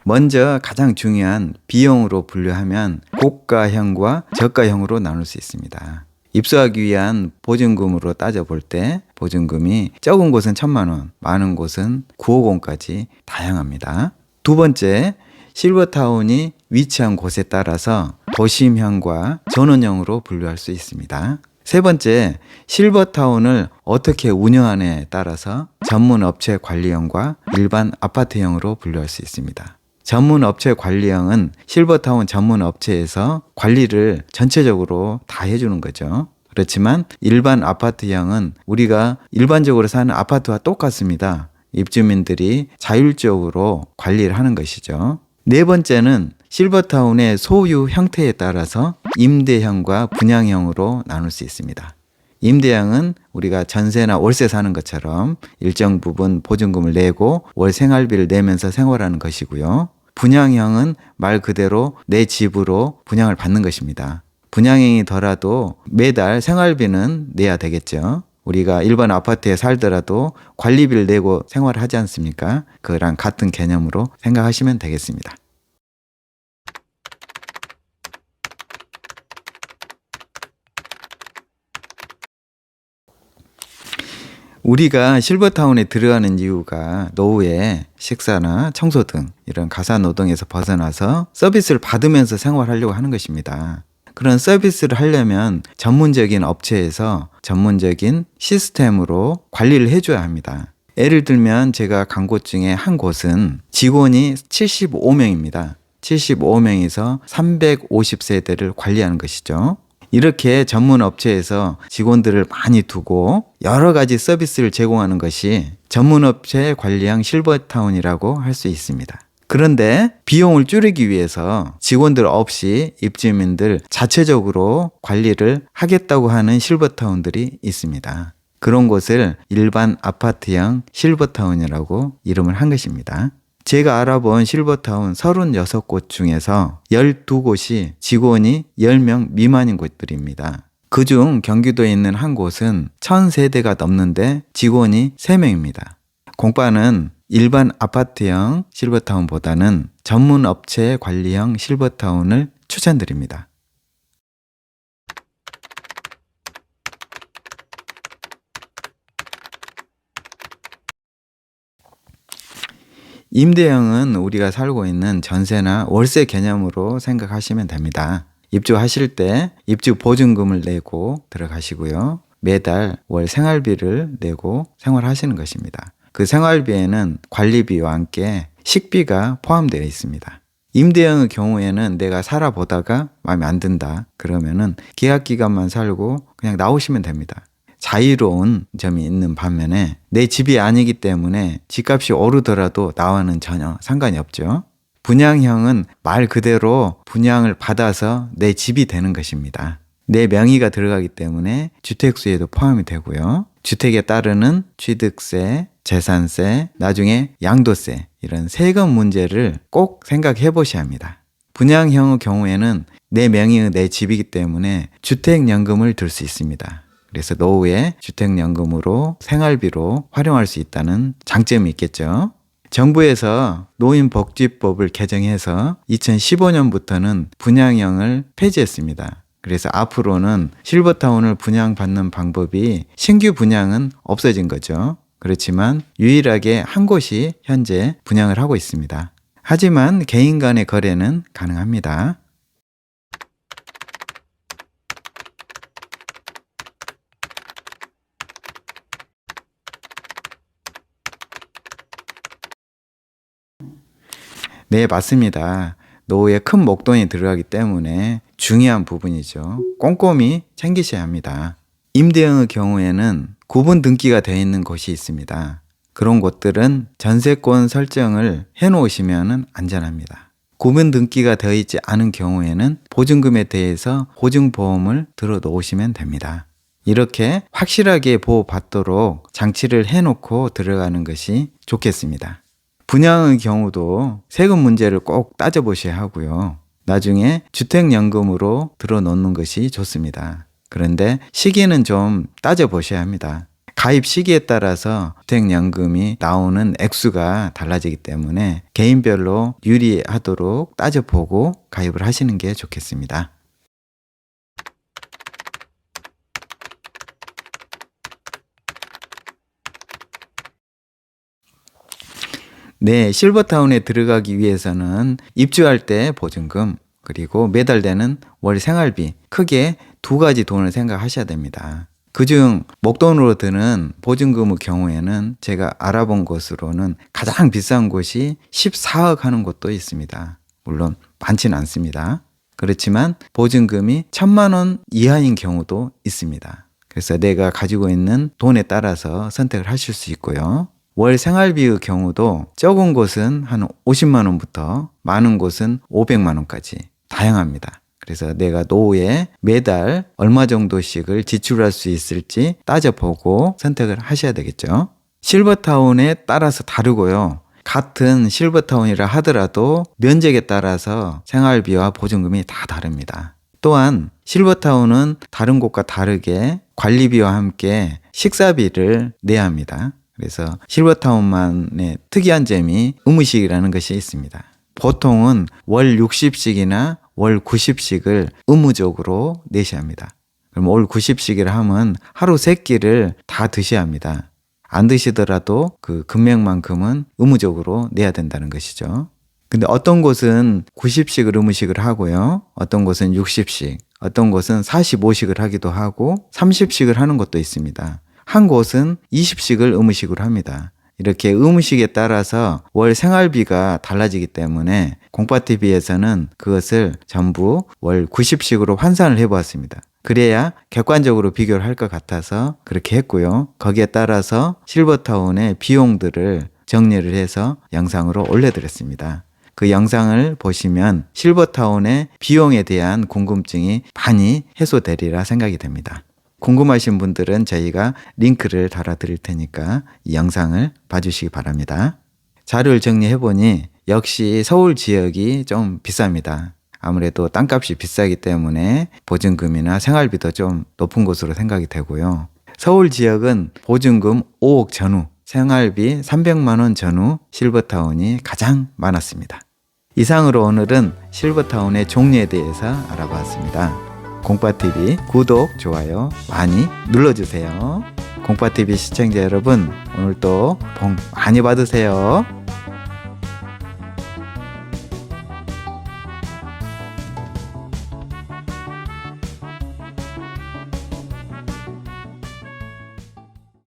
먼저 가장 중요한 비용으로 분류하면 고가형과 저가형으로 나눌 수 있습니다. 입소하기 위한 보증금으로 따져볼 때 보증금이 적은 곳은 1,000만 원, 많은 곳은 950까지 다양합니다. 두 번째, 실버타운이 위치한 곳에 따라서 도심형과 전원형으로 분류할 수 있습니다. 세 번째, 실버타운을 어떻게 운영하느냐에 따라서 전문업체 관리형과 일반 아파트형으로 분류할 수 있습니다. 전문업체 관리형은 실버타운 전문업체에서 관리를 전체적으로 다 해주는 거죠. 그렇지만 일반 아파트형은 우리가 일반적으로 사는 아파트와 똑같습니다. 입주민들이 자율적으로 관리를 하는 것이죠. 네 번째는 실버타운의 소유 형태에 따라서 임대형과 분양형으로 나눌 수 있습니다. 임대형은 우리가 전세나 월세 사는 것처럼 일정 부분 보증금을 내고 월 생활비를 내면서 생활하는 것이고요. 분양형은 말 그대로 내 집으로 분양을 받는 것입니다. 분양형이더라도 매달 생활비는 내야 되겠죠. 우리가 일반 아파트에 살더라도 관리비를 내고 생활을 하지 않습니까? 그랑 같은 개념으로 생각하시면 되겠습니다. 우리가 실버타운에 들어가는 이유가 노후에 식사나 청소 등 이런 가사노동에서 벗어나서 서비스를 받으면서 생활하려고 하는 것입니다. 그런 서비스를 하려면 전문적인 업체에서 전문적인 시스템으로 관리를 해줘야 합니다. 예를 들면 제가 간 곳 중에 한 곳은 직원이 75명입니다. 75명에서 350세대를 관리하는 것이죠. 이렇게 전문 업체에서 직원들을 많이 두고 여러 가지 서비스를 제공하는 것이 전문업체 관리형 실버타운이라고 할 수 있습니다. 그런데 비용을 줄이기 위해서 직원들 없이 입주민들 자체적으로 관리를 하겠다고 하는 실버타운들이 있습니다. 그런 곳을 일반 아파트형 실버타운이라고 이름을 한 것입니다. 제가 알아본 실버타운 36곳 중에서 12곳이 직원이 10명 미만인 곳들입니다. 그중 경기도에 있는 한 곳은 1,000세대가 넘는데 직원이 3명입니다. 공과는 일반 아파트형 실버타운보다는 전문 업체 관리형 실버타운을 추천드립니다. 임대형은 우리가 살고 있는 전세나 월세 개념으로 생각하시면 됩니다. 입주하실 때 입주 보증금을 내고 들어가시고요. 매달 월 생활비를 내고 생활하시는 것입니다. 그 생활비에는 관리비와 함께 식비가 포함되어 있습니다. 임대형의 경우에는 내가 살아보다가 마음에 안 든다 그러면은 계약 기간만 살고 그냥 나오시면 됩니다. 자유로운 점이 있는 반면에 내 집이 아니기 때문에 집값이 오르더라도 나와는 전혀 상관이 없죠. 분양형은 말 그대로 분양을 받아서 내 집이 되는 것입니다. 내 명의가 들어가기 때문에 주택수에도 포함이 되고요. 주택에 따르는 취득세, 재산세, 나중에 양도세 이런 세금 문제를 꼭 생각해 보셔야 합니다. 분양형의 경우에는 내 명의의 내 집이기 때문에 주택연금을 들 수 있습니다. 그래서 노후에 주택연금으로 생활비로 활용할 수 있다는 장점이 있겠죠. 정부에서 노인복지법을 개정해서 2015년부터는 분양형을 폐지했습니다. 그래서 앞으로는 실버타운을 분양받는 방법이 신규 분양은 없어진 거죠. 그렇지만 유일하게 한 곳이 현재 분양을 하고 있습니다. 하지만 개인 간의 거래는 가능합니다. 네, 맞습니다. 노후에 큰 목돈이 들어가기 때문에 중요한 부분이죠. 꼼꼼히 챙기셔야 합니다. 임대형의 경우에는 구분 등기가 되어 있는 곳이 있습니다. 그런 곳들은 전세권 설정을 해놓으시면 안전합니다. 구분 등기가 되어 있지 않은 경우에는 보증금에 대해서 보증보험을 들어 놓으시면 됩니다. 이렇게 확실하게 보호받도록 장치를 해놓고 들어가는 것이 좋겠습니다. 분양의 경우도 세금 문제를 꼭 따져보셔야 하고요. 나중에 주택연금으로 들어놓는 것이 좋습니다. 그런데 시기는 좀 따져보셔야 합니다. 가입 시기에 따라서 주택연금이 나오는 액수가 달라지기 때문에 개인별로 유리하도록 따져보고 가입을 하시는 게 좋겠습니다. 네, 실버타운에 들어가기 위해서는 입주할 때 보증금, 그리고 매달 되는 월 생활비, 크게 두 가지 돈을 생각하셔야 됩니다. 그중 목돈으로 드는 보증금의 경우에는 제가 알아본 것으로는 가장 비싼 곳이 14억 하는 곳도 있습니다. 물론 많지는 않습니다. 그렇지만 보증금이 1,000만 원 이하인 경우도 있습니다. 그래서 내가 가지고 있는 돈에 따라서 선택을 하실 수 있고요. 월 생활비의 경우도 적은 곳은 한 50만 원부터 많은 곳은 500만 원까지 다양합니다. 그래서 내가 노후에 매달 얼마 정도씩을 지출할 수 있을지 따져보고 선택을 하셔야 되겠죠. 실버타운에 따라서 다르고요. 같은 실버타운이라 하더라도 면적에 따라서 생활비와 보증금이 다 다릅니다. 또한 실버타운은 다른 곳과 다르게 관리비와 함께 식사비를 내야 합니다. 그래서 실버타운만의 특이한 점이 의무식이라는 것이 있습니다. 보통은 월 60씩이나 월 90씩을 의무적으로 내셔야 합니다. 그럼 월 90씩이라 하면 하루 3끼를 다 드셔야 합니다. 안 드시더라도 그 금액만큼은 의무적으로 내야 된다는 것이죠. 근데 어떤 곳은 90씩을 의무식을 하고요. 어떤 곳은 60씩, 어떤 곳은 45식을 하기도 하고 30식을 하는 것도 있습니다. 한 곳은 20식을 의무식으로 합니다. 이렇게 의무식에 따라서 월 생활비가 달라지기 때문에 공파TV에서는 그것을 전부 월 90식으로 환산을 해보았습니다. 그래야 객관적으로 비교를 할 것 같아서 그렇게 했고요. 거기에 따라서 실버타운의 비용들을 정리를 해서 영상으로 올려드렸습니다. 그 영상을 보시면 실버타운의 비용에 대한 궁금증이 많이 해소되리라 생각이 됩니다. 궁금하신 분들은 저희가 링크를 달아 드릴 테니까 이 영상을 봐주시기 바랍니다. 자료를 정리해보니 역시 서울 지역이 좀 비쌉니다. 아무래도 땅값이 비싸기 때문에 보증금이나 생활비도 좀 높은 곳으로 생각이 되고요. 서울 지역은 보증금 5억 전후, 생활비 300만 원 전후 실버타운이 가장 많았습니다. 이상으로 오늘은 실버타운의 종류에 대해서 알아봤습니다. 공파TV 구독, 좋아요 많이 눌러주세요. 공파TV 시청자 여러분, 오늘도 복 많이 받으세요.